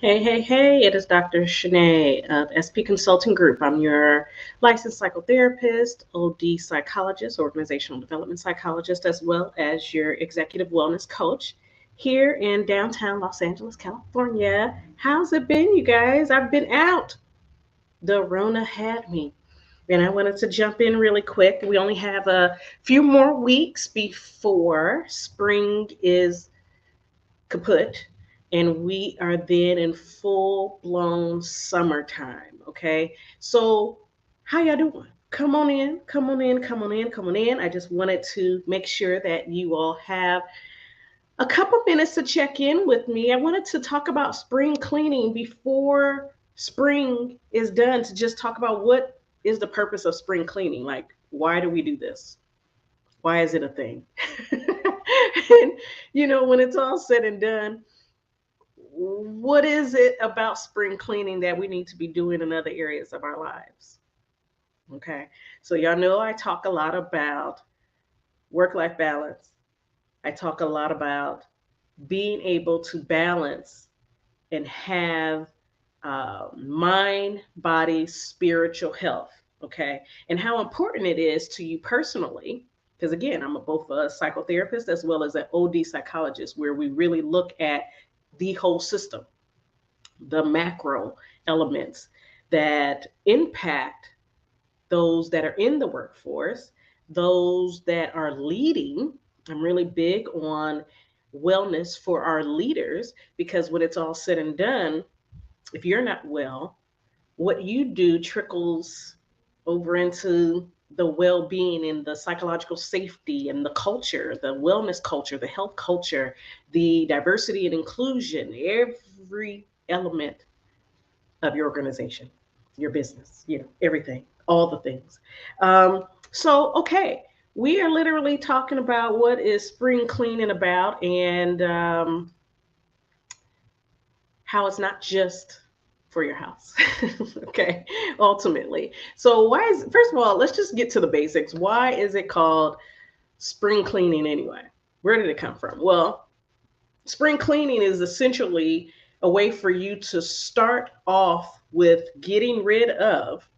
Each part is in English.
Hey, it is Dr. Shanae of SP Consulting Group. I'm your licensed psychotherapist, OD psychologist, organizational development psychologist, as well as your executive wellness coach here in downtown Los Angeles, California. How's it been, you guys? I've been out. The Rona had me. And I wanted to jump in really quick. We only have a few more weeks before spring is kaput, and we are then in full blown summertime. Okay, so how y'all doing? Come on in, come on in, come on in, come on in. I just wanted to make sure that you all have a couple minutes to check in with me. I wanted to talk about spring cleaning before spring is done, to just talk about what is the purpose of spring cleaning. Like, why do we do this? Why is it a thing? And when it's all said and done, what is it about spring cleaning that we need to be doing in other areas of our lives? Okay. So, y'all know I talk a lot about work life balance. I talk a lot about being able to balance and have mind, body, spiritual health. Okay. And how important it is to you personally. Because again, I'm both a psychotherapist as well as an OD psychologist, where we really look at the whole system, the macro elements that impact those that are in the workforce, those that are leading. I'm really big on wellness for our leaders, because when it's all said and done, if you're not well, what you do trickles over into the well-being and the psychological safety and the culture, the wellness culture, the health culture, the diversity and inclusion, every element of your organization, your business, everything, all the things. Okay, we are literally talking about what is spring cleaning about, and how it's not just for your house. Okay, ultimately. So first of all, let's just get to the basics. Why is it called spring cleaning anyway? Where did it come from? Well, spring cleaning is essentially a way for you to start off with getting rid of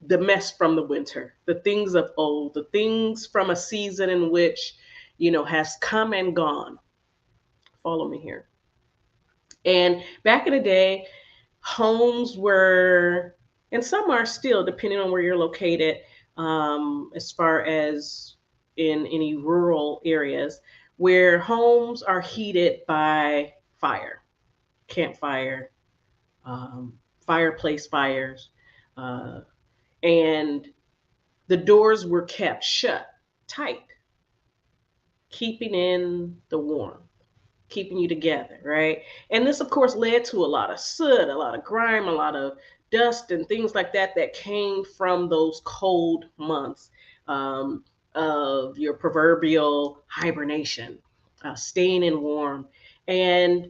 the mess from the winter, the things of old, the things from a season in which, has come and gone. Follow me here. And back in the day, homes were, and some are still, depending on where you're located, as far as in any rural areas, where homes are heated by fire, campfire, fireplace fires, uh, and the doors were kept shut tight, keeping in the warmth, keeping you together, right? And this, of course, led to a lot of soot, a lot of grime, a lot of dust, and things like that that came from those cold months of your proverbial hibernation, staying in warm. And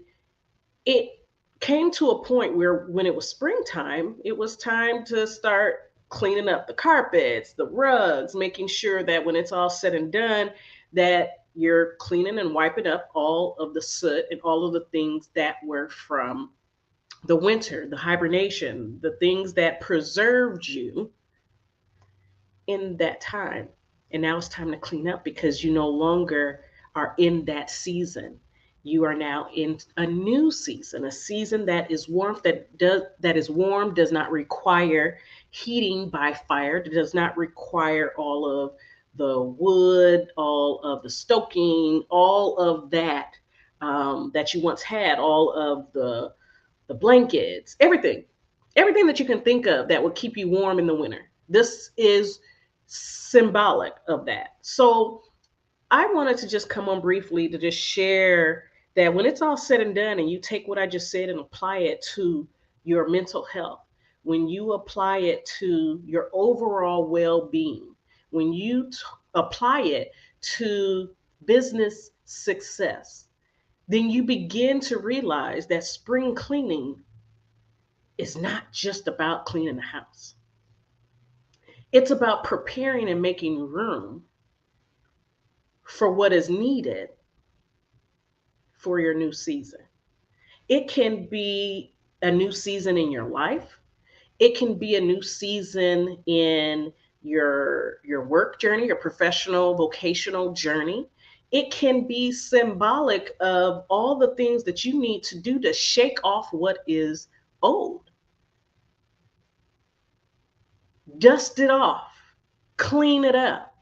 it came to a point where, when it was springtime, it was time to start cleaning up the carpets, the rugs, making sure that when it's all said and done, that you're cleaning and wiping up all of the soot and all of the things that were from the winter, the hibernation, the things that preserved you in that time. And now it's time to clean up, because you no longer are in that season. You are now in a new season, a season that is warmth, that is warm, does not require heating by fire, does not require all of the wood, all of the stoking, all of that that you once had, all of the blankets, everything that you can think of that would keep you warm in the winter. This is symbolic of that. So I wanted to just come on briefly to just share that when it's all said and done, and you take what I just said and apply it to your mental health, when you apply it to your overall well-being, when you apply it to business success, then you begin to realize that spring cleaning is not just about cleaning the house. It's about preparing and making room for what is needed for your new season. It can be a new season in your life. It can be a new season in your work journey, your professional vocational journey. It can be symbolic of all the things that you need to do to shake off what is old. Dust it off, clean it up.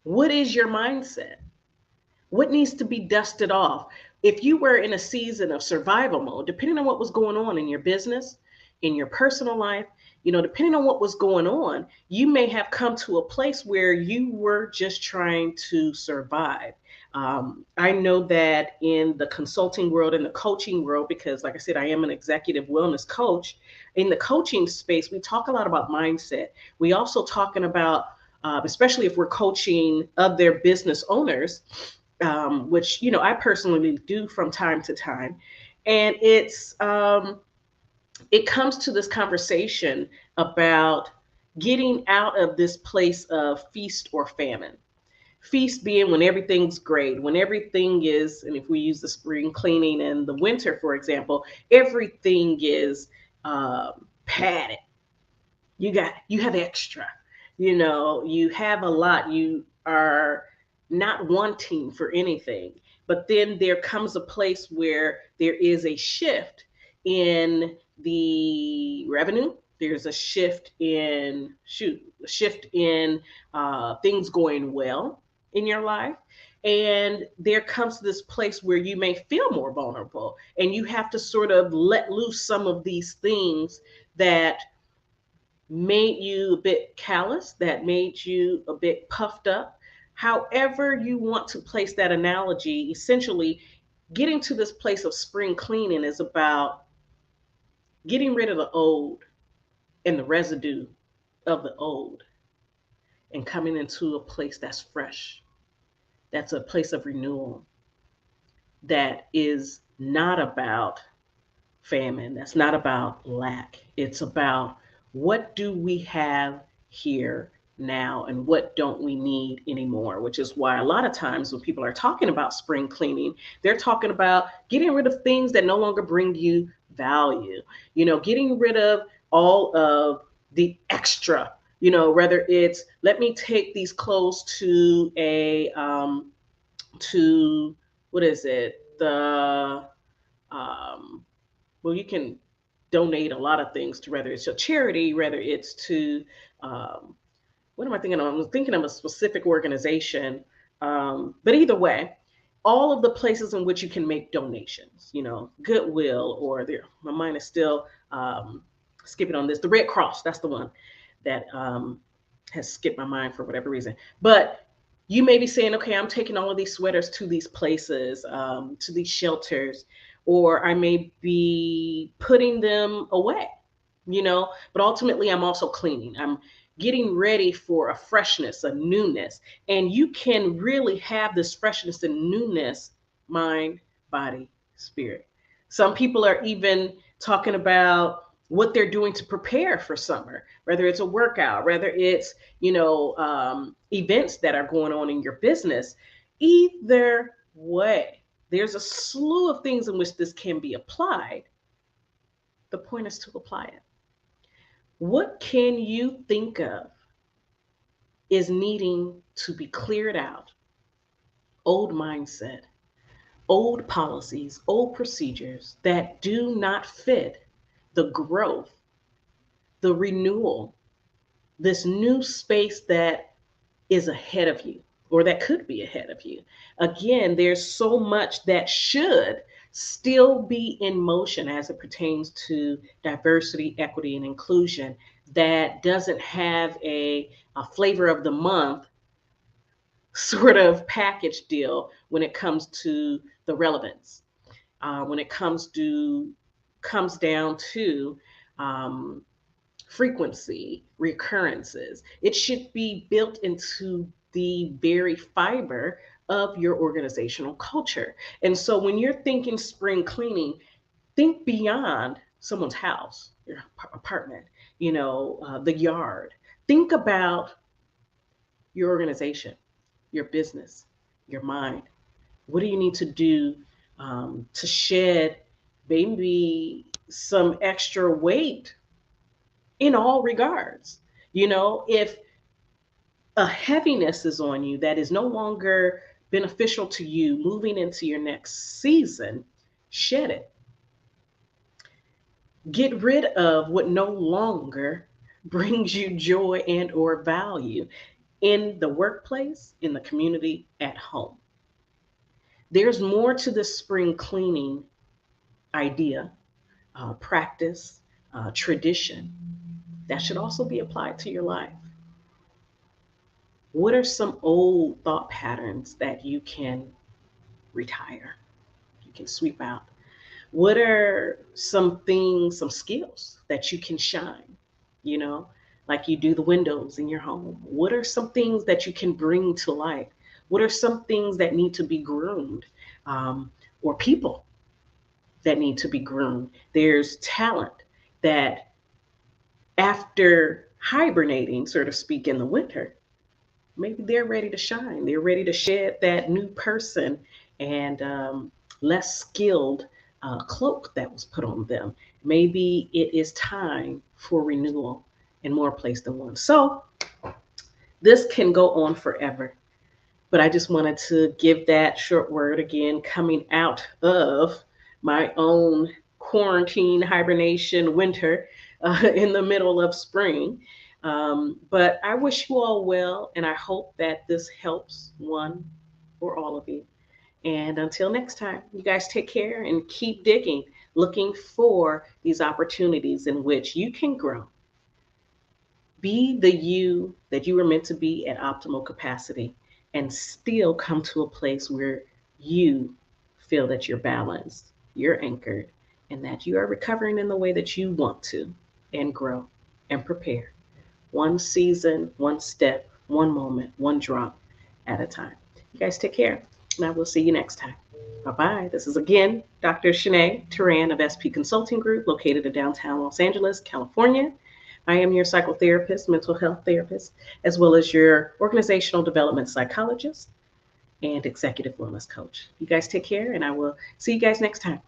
What is your mindset? What needs to be dusted off? If you were in a season of survival mode, depending on what was going on in your business, in your personal life, depending on what was going on, you may have come to a place where you were just trying to survive. I know that in the consulting world, in the coaching world, because like I said, I am an executive wellness coach. In the coaching space, we talk a lot about mindset. We also talking about, especially if we're coaching other business owners, which I personally do from time to time, and it comes to this conversation about getting out of this place of feast or famine. Feast being when everything's great, when everything is, and if we use the spring cleaning and the winter, for example, everything is padded. You have extra, you have a lot, you are not wanting for anything. But then there comes a place where there is a shift in the revenue. There's a shift in a shift in things going well in your life. And there comes this place where you may feel more vulnerable, and you have to sort of let loose some of these things that made you a bit callous, that made you a bit puffed up. However, you want to place that analogy, essentially, getting to this place of spring cleaning is about getting rid of the old and the residue of the old and coming into a place that's fresh, that's a place of renewal, that is not about famine, that's not about lack. It's about what do we have here now and what don't we need anymore, which is why a lot of times when people are talking about spring cleaning, they're talking about getting rid of things that no longer bring you value, getting rid of all of the extra, whether it's let me take these clothes to to what is it, the well, you can donate a lot of things to, whether it's a charity, whether it's to, um, what am I thinking of? I'm thinking of a specific organization. But either way, all of the places in which you can make donations, Goodwill, or there, my mind is still skipping on this. The Red Cross, that's the one that has skipped my mind for whatever reason. But you may be saying, okay, I'm taking all of these sweaters to these places, to these shelters, or I may be putting them away, but ultimately I'm also cleaning. I'm getting ready for a freshness, a newness. And you can really have this freshness and newness, mind, body, spirit. Some people are even talking about what they're doing to prepare for summer, whether it's a workout, whether it's, events that are going on in your business. Either way, there's a slew of things in which this can be applied. The point is to apply it. What can you think of is needing to be cleared out? Old mindset, old policies, old procedures that do not fit the growth, the renewal, this new space that is ahead of you or that could be ahead of you. Again, there's so much that should still be in motion as it pertains to diversity, equity, and inclusion that doesn't have a flavor of the month sort of package deal when it comes to the relevance, when it comes down to um, frequency, recurrences. It should be built into the very fiber of your organizational culture. And so when you're thinking spring cleaning, think beyond someone's house, your apartment, the yard, Think about your organization, your business, your mind. What do you need to do to shed maybe some extra weight in all regards? If a heaviness is on you that is no longer beneficial to you moving into your next season, shed it. Get rid of what no longer brings you joy and or value in the workplace, in the community, at home. There's more to the spring cleaning idea, practice, tradition that should also be applied to your life. What are some old thought patterns that you can retire? You can sweep out. What are some things, some skills that you can shine? You know, like you do the windows in your home. What are some things that you can bring to light? What are some things that need to be groomed? Or people that need to be groomed? There's talent that, after hibernating, so to speak, in the winter, maybe they're ready to shine. They're ready to shed that new person and less skilled cloak that was put on them. Maybe it is time for renewal in more place than one. So this can go on forever. But I just wanted to give that short word again, coming out of my own quarantine, hibernation, winter in the middle of spring. But I wish you all well, and I hope that this helps one or all of you. And until next time, you guys take care and keep digging, looking for these opportunities in which you can grow. Be the you that you were meant to be at optimal capacity and still come to a place where you feel that you're balanced, you're anchored, and that you are recovering in the way that you want to, and grow and prepare. One season, one step, one moment, one drop at a time. You guys take care, and I will see you next time. Bye bye. This is again Dr. Shanae Turan of SP Consulting Group, located in downtown Los Angeles, California. I am your psychotherapist, mental health therapist, as well as your organizational development psychologist and executive wellness coach. You guys take care, and I will see you guys next time.